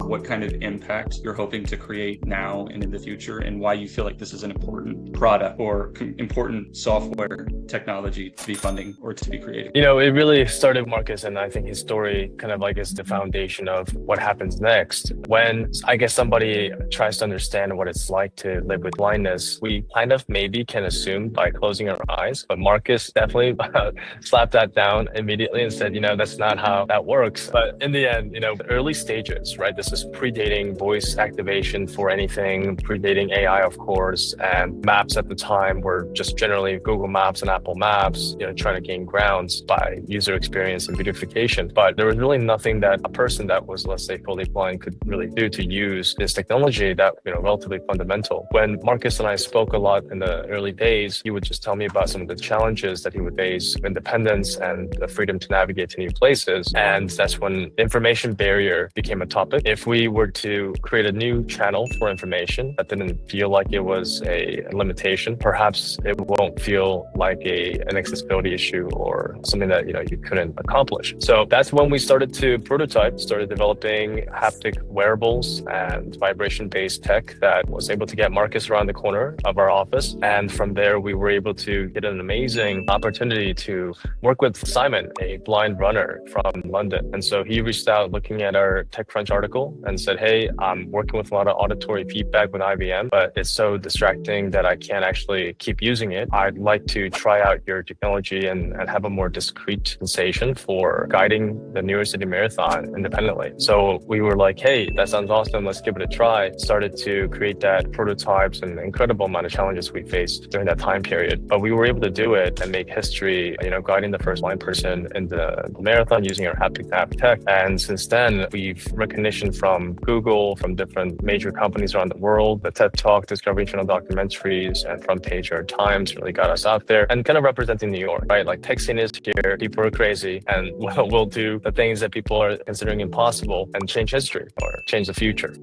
what kind of impact you're hoping to create now and in the future, and why you feel like this is an important product or important software technology to be funding or to be creating. It really started with Marcus, and I think his story kind of like is the foundation of what happens next. When I guess somebody tries to understand what it's like to live with blindness, we kind of maybe can assume by closing our eyes, but Marcus definitely slapped that down immediately and said, that's not how that works. But in the end, early stages, right? This is predating voice activation for anything, predating AI, of course, and maps at the time were just generally Google Maps and Apple Maps, trying to gain grounds by user experience and beautification. But there was really nothing that a person that was, let's say, fully blind could really do to use this technology that, relatively fundamental. When Marcus and I spoke a lot in the early days, he would just tell me about some of the challenges that he would face, independence and the freedom to navigate to new places. And that's when information barrier became a topic. If we were to create a new channel for information that didn't feel like it was a limitation, perhaps it won't feel like an accessibility issue or something that you couldn't accomplish. So that's when we started to prototype, started developing haptic wearables and vibration-based tech that was able to get Marcus around the corner of our office. And from there, we were able to get an amazing opportunity to work with Simon, a blind runner from London. And so he reached out looking at our TechCrunch article and said, hey, I'm working with a lot of auditory feedback with IBM, but it's so distracting that I can't actually keep using it. I'd like to try out your technology and have a more discreet sensation for guiding the New York City Marathon independently. So we were like, hey, that sounds awesome. Let's give it a try. Started to create that prototypes and incredible amount of challenges we faced during that time period. But we were able to do it and make history, guiding the first blind person in the marathon using our haptic tech. And since then, we've recognition from Google, from different major companies around the world. The TED Talk, Discovery Channel documentaries, and Front Page or Times really got us out there and kind of representing New York, right? Like tech scene is here, people are crazy, and we'll do the things that people are considering impossible and change history or change the future.